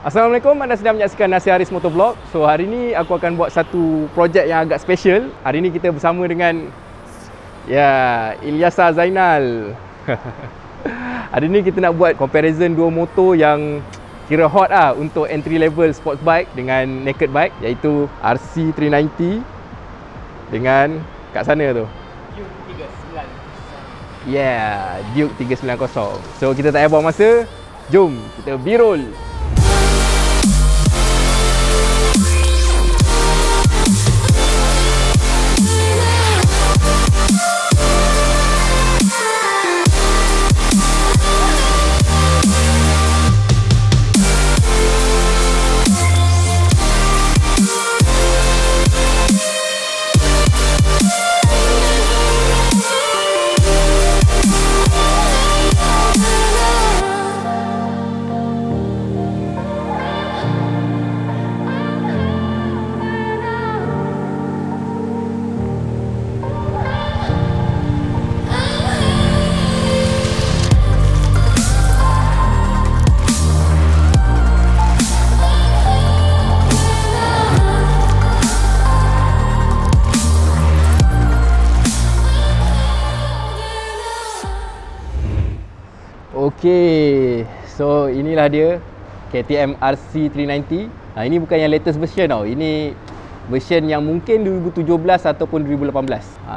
Assalamualaikum, anda sedang menyaksikan Nasi Haris Motovlog. So hari ni aku akan buat satu projek yang agak special. Hari ni kita bersama dengan Ilyasa Zainal. Hari ni kita nak buat comparison dua motor yang kira hot lah untuk entry level sports bike dengan naked bike, iaitu RC390 dengan kat sana tu Duke 390. Duke 390. So kita tak payah buang masa, jom kita B-roll. Okay, so inilah dia KTM RC390. Ini bukan yang latest version tau. Ini version yang mungkin 2017 ataupun 2018.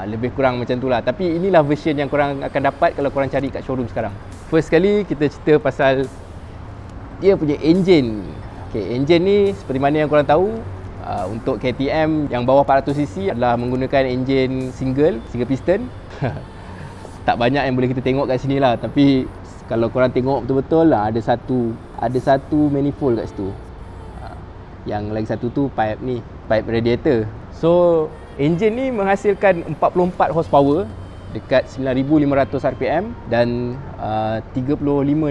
Lebih kurang macam tu lah. Tapi inilah version yang korang akan dapat kalau korang cari kat showroom sekarang. First sekali kita cerita pasal dia punya engine. Okay, engine ni seperti mana yang korang tahu, untuk KTM yang bawah 400cc adalah menggunakan engine single piston. Tak banyak yang boleh kita tengok kat sini lah, tapi kalau korang tengok betul-betul lah, ada satu manifold kat situ. Yang lagi satu tu pipe radiator. So engine ni menghasilkan 44 horsepower dekat 9500 rpm dan 35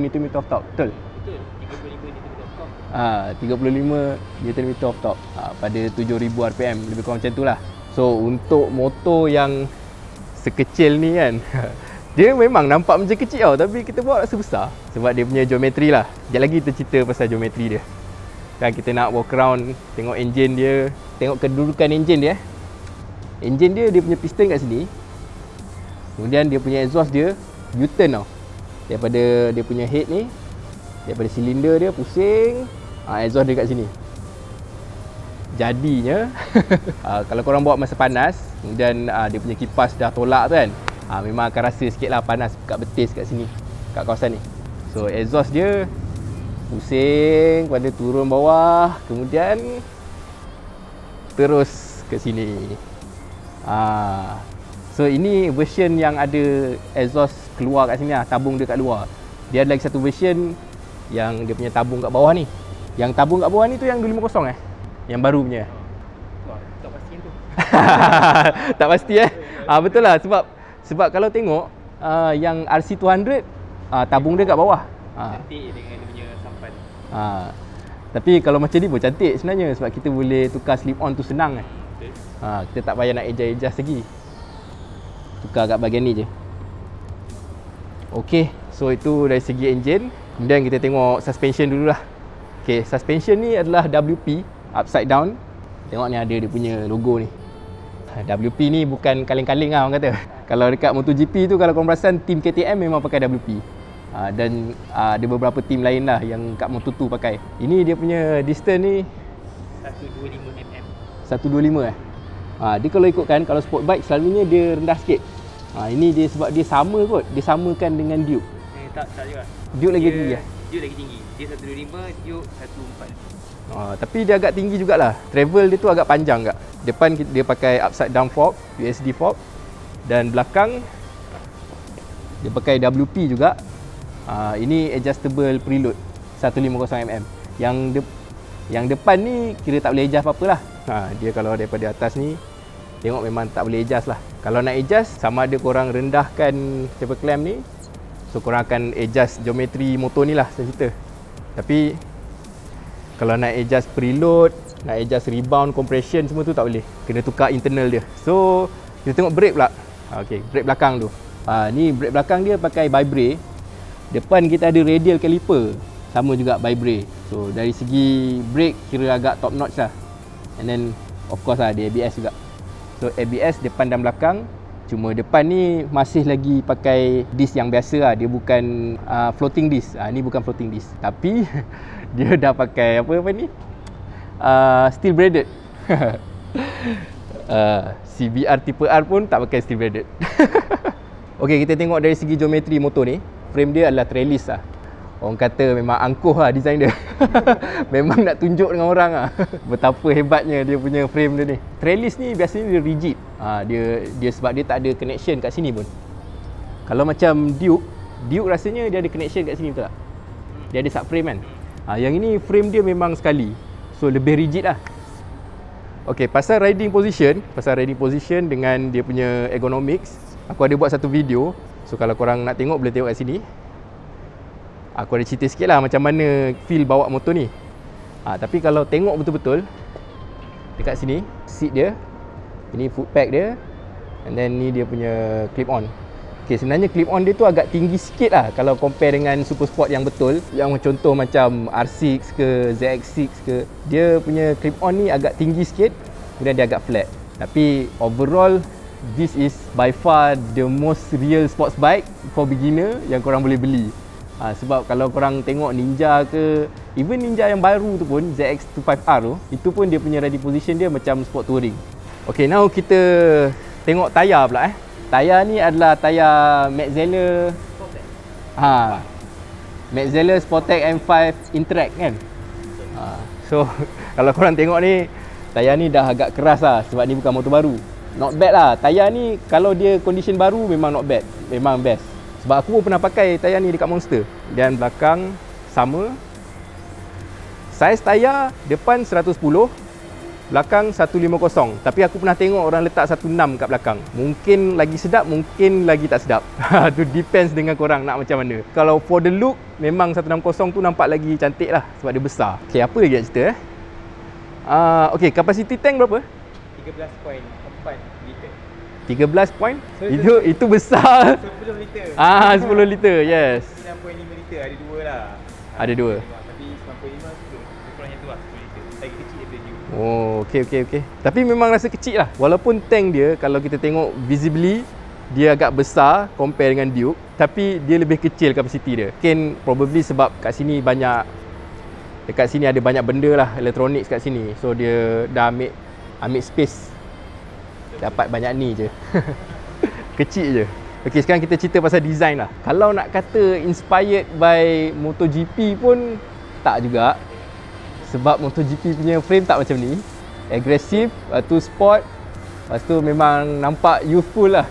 Nm of torque. Betul? Betul, 35 Nm of torque. 35 Nm of torque pada 7000 rpm, lebih kurang macam tu lah. So untuk motor yang sekecil ni kan, dia memang nampak macam kecil tau, tapi kita buat rasa besar sebab dia punya geometri lah. Sekejap lagi kita cerita pasal geometri dia. Kan kita nak walk around, tengok engine dia, tengok kedudukan engine dia. Engine dia punya piston kat sini. Kemudian dia punya exhaust dia U-turn tau. Daripada dia punya head ni, daripada silinder dia pusing, exhaust dia kat sini. Jadinya kalau korang bawa masa panas, kemudian dia punya kipas dah tolak tu kan, memang akan rasa sikit lah panas kat betis kat sini, kat kawasan ni. So exhaust dia pusing pada turun bawah, kemudian terus ke sini. So ini version yang ada exhaust keluar kat sini lah, tabung dia kat luar. Dia ada lagi satu version yang dia punya tabung kat bawah ni. Yang tabung kat bawah ni tu yang 250 yang baru punya. Wah, tak pasti tu. Tak pasti betul lah, sebab kalau tengok yang RC200 tabung dia kat bawah. Cantik dengan dia punya sampan. Tapi kalau macam ni pun cantik sebenarnya, sebab kita boleh tukar slip on tu senang kan. Betul. Kita tak payah nak adjust lagi. Tukar kat bahagian ni je. Okay, so itu dari segi engine. Kemudian kita tengok suspension dululah. Okay, suspension ni adalah WP, upside down. Tengok ni ada dia punya logo ni. WP ni bukan kaleng-kaleng lah orang kata. Kalau dekat MotoGP tu, kalau korang perasan, tim KTM memang pakai WP. Dan ada beberapa tim lain lah yang kat Moto2 pakai. Ini dia punya distance ni 125 mm. 125 dia kalau ikutkan, kalau sport bike selalunya dia rendah sikit. Ini dia sebab dia sama kot, dia samakan dengan Duke. Tak juga. Duke lagi tinggi lah. Duke lagi tinggi. Dia 125, Duke 14. Tapi dia agak tinggi jugalah. Travel dia tu agak panjang agak. Depan dia pakai upside down fork, USD fork. Dan belakang dia pakai WP juga. Ini adjustable preload 150mm. Yang depan ni kira tak boleh adjust apa-apa lah. Dia kalau daripada atas ni, tengok memang tak boleh adjust lah. Kalau nak adjust, sama ada korang rendahkan taper clamp ni, so korang akan adjust geometri motor ni lah, saya cerita. Tapi kalau nak adjust preload, nak adjust rebound, compression, semua tu tak boleh. Kena tukar internal dia. So kita tengok brake pula. Okay, brake belakang tu. Ni brake belakang dia pakai by brake. Depan kita ada radial caliper. sama juga by brake. So dari segi brake kira agak top notch lah. And then of course lah, dia ABS juga. So ABS depan dan belakang. Cuma depan ni masih lagi pakai disc yang biasa lah. Dia bukan floating disc. Ni bukan floating disc. Tapi dia dah pakai apa ni? Steel braided. CBR tipe R pun tak pakai steel braided. Okey, kita tengok dari segi geometri motor ni. Frame dia adalah trellis lah. Orang kata memang angkuh lah design dia. Memang nak tunjuk dengan orang lah betapa hebatnya dia punya frame dia ni. Trellis ni biasanya dia rigid. Dia sebab dia tak ada connection kat sini pun. Kalau macam Duke rasanya dia ada connection kat sini, betul tak? Dia ada subframe kan. Yang ini frame dia memang sekali. So lebih rigid lah. Okey, pasal riding position dengan dia punya ergonomics, aku ada buat satu video. So kalau korang nak tengok boleh tengok kat sini. Aku ada cerita sikit lah macam mana feel bawa motor ni. Tapi kalau tengok betul-betul dekat sini, seat dia, ini foot pack dia, and then ni dia punya clip on. Okay, sebenarnya clip on dia tu agak tinggi sikit lah kalau compare dengan super sport yang betul. Yang contoh macam R6 ke ZX6 ke, dia punya clip on ni agak tinggi sikit, kemudian dia agak flat. Tapi overall this is by far the most real sports bike for beginner yang korang boleh beli. Sebab kalau korang tengok Ninja ke, even Ninja yang baru tu pun, ZX25R tu, itu pun dia punya riding position dia macam sport touring. Okay, now kita tengok tayar pula. Tayar ni adalah tayar Metzeler Metzeler Sportec M5 Interact kan. So kalau korang tengok ni, tayar ni dah agak keras lah sebab ni bukan motor baru. Not bad lah. Tayar ni kalau dia condition baru memang not bad, memang best. Sebab aku pun pernah pakai tayar ni dekat Monster. Dan belakang sama. Saiz tayar depan 110, belakang 150. Tapi aku pernah tengok orang letak 16 kat belakang. Mungkin lagi sedap, mungkin lagi tak sedap. Tu depends dengan korang nak macam mana. Kalau for the look, memang 160 tu nampak lagi cantik lah sebab dia besar. Okay, apa lagi nak cerita okay, capacity tank berapa? 13.4 liter. 13 point? Itu besar. 10 liter. 10 liter, yes. 9.5 liter, ada dua lah. Ada dua. Tapi 9.5 10. Kurang yang tu lah, 10 liter. Lagi kecil daripada Duke. Oh, okey. Tapi memang rasa kecil lah. Walaupun tank dia, kalau kita tengok visibly, dia agak besar compare dengan Duke, tapi dia lebih kecil kapasiti dia. Mungkin probably sebab kat sini dekat sini ada banyak benda lah, elektronik kat sini. So dia dah ambil space. Dapat banyak ni je. Kecil je. Okey, sekarang kita cerita pasal design lah. Kalau nak kata inspired by MotoGP pun tak juga. Sebab MotoGP punya frame tak macam ni. Agresif, lepas tu sport, lepas tu memang nampak youthful lah.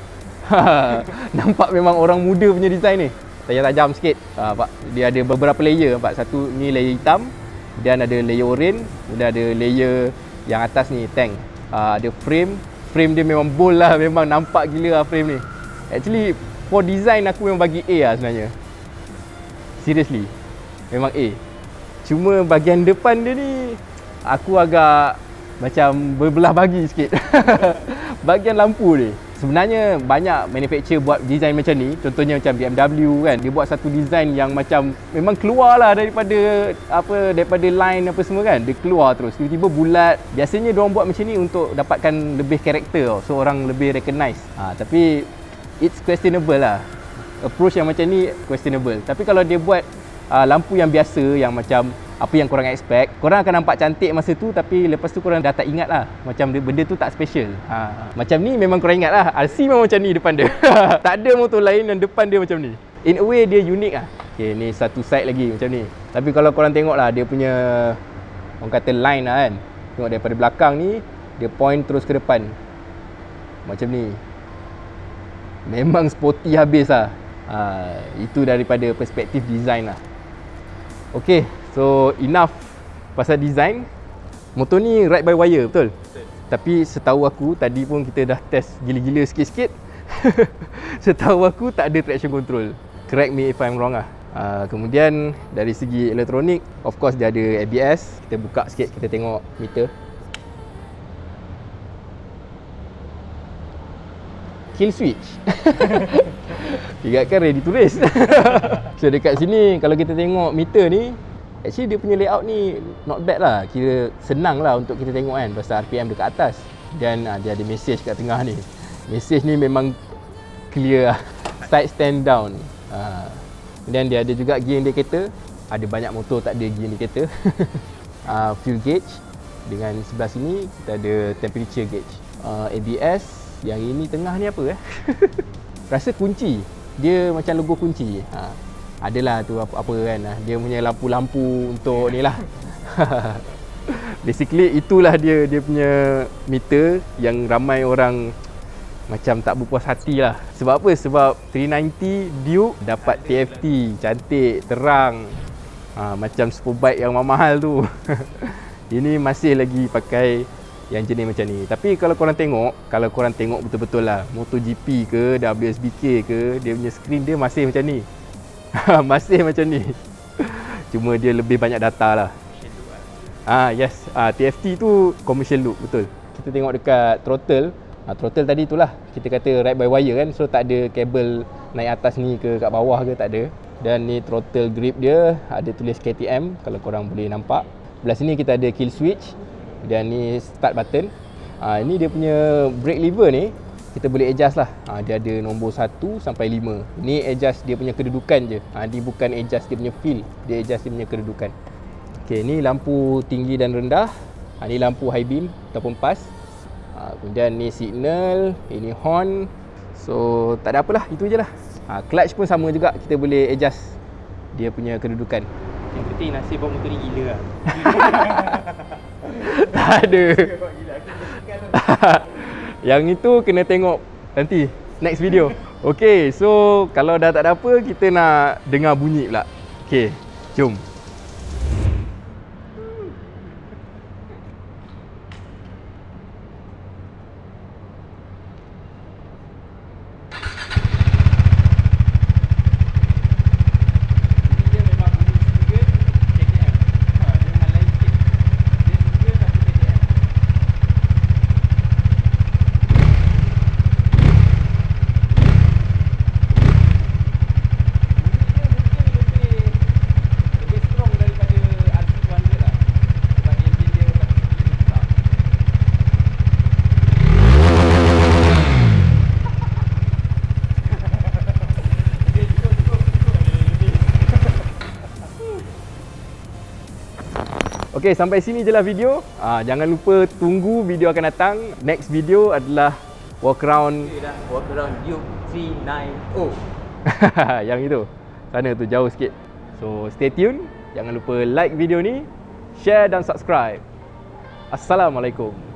Nampak memang orang muda punya design ni. Tajam-tajam sikit. Dia ada beberapa layer. Nampak satu ni layer hitam, kemudian ada layer orange, kemudian ada layer yang atas ni tank. Ada frame dia memang bold lah, memang nampak gila lah frame ni. Actually for design aku memang bagi A lah sebenarnya. Seriously, memang A. Cuma bahagian depan dia ni aku agak macam berbelah bagi sikit. Bahagian lampu ni, sebenarnya banyak manufacturer buat design macam ni. Contohnya macam BMW kan, dia buat satu design yang macam memang keluar lah daripada line apa semua kan. Dia keluar terus, tiba-tiba bulat. Biasanya diorang buat macam ni untuk dapatkan lebih karakter tau. So orang lebih recognize. Tapi it's questionable lah. Approach yang macam ni questionable. Tapi kalau dia buat lampu yang biasa, yang macam apa yang korang expect, korang akan nampak cantik masa tu, tapi lepas tu korang dah tak ingat lah. Macam benda tu tak special. Macam ni memang korang ingat lah, RC memang macam ni depan dia. Tak ada motor lain yang depan dia macam ni. In a way dia unik lah. Okay, ni satu side lagi macam ni. Tapi kalau korang tengok lah, dia punya orang kata line lah kan. Tengok daripada belakang ni, dia point terus ke depan. Macam ni. Memang sporty habis lah. Itu daripada perspektif design lah. Okay, so enough pasal design. Motor ni ride by wire, betul? Betul. Tapi setahu aku, tadi pun kita dah test gila-gila sikit-sikit. Setahu aku tak ada traction control. Correct me if I'm wrong lah. Kemudian dari segi elektronik, of course dia ada ABS. Kita buka sikit, kita tengok meter. Kill switch. Ingatkan ready to race. So dekat sini kalau kita tengok meter ni, Actually dia punya layout ni not bad lah. Kira senang lah untuk kita tengok kan, pasal RPM dekat atas. Dan dia ada message kat tengah ni. Message ni memang clear lah. Side stand down. Kemudian dia ada juga gear indicator. Ada banyak motor tak ada gear indicator. Fuel gauge. Dengan sebelah sini kita ada temperature gauge. ABS. Yang ini tengah ni apa Rasa kunci. Dia macam logo kunci. Adalah tu apa kan. Dia punya lampu-lampu untuk ni lah. Basically itulah dia punya meter yang ramai orang macam tak berpuas hati lah. Sebab apa? Sebab 390 Duke dapat TFT, cantik, terang, macam Superbike yang mahal tu. Ini masih lagi pakai yang jenis macam ni. Tapi kalau korang tengok betul-betul lah, MotoGP ke, WSBK ke, dia punya screen dia masih macam ni. Masih macam ni. Cuma dia lebih banyak data lah. Yes, TFT tu commercial loop, betul. Kita tengok dekat throttle. Throttle tadi itulah kita kata ride by wire kan, so tak ada kabel naik atas ni ke kat bawah ke, tak ada. Dan ni throttle grip dia ada tulis KTM kalau korang boleh nampak. Belah sini kita ada kill switch dan ni start button. Ini dia punya brake lever ni kita boleh adjust lah. Dia ada nombor 1 sampai 5. Ni adjust dia punya kedudukan je. Ni bukan adjust dia punya feel, dia adjust dia punya kedudukan. Okey, ni lampu tinggi dan rendah. Ni lampu high beam ataupun pass. Kemudian ni signal, ini horn. So tak ada apalah, itu je lah. Clutch pun sama juga, kita boleh adjust dia punya kedudukan. Yang penting nasib bawa motor ni gila lah. Tak ada. Yang itu kena tengok nanti next video. Okay, so kalau dah tak ada apa, kita nak dengar bunyi pula. Okay, jom. Okey, sampai sini je lah video. Jangan lupa tunggu video akan datang. Next video adalah walk around Duke 390. yang itu. Sana tu jauh sikit. So stay tune. Jangan lupa like video ni, share dan subscribe. Assalamualaikum.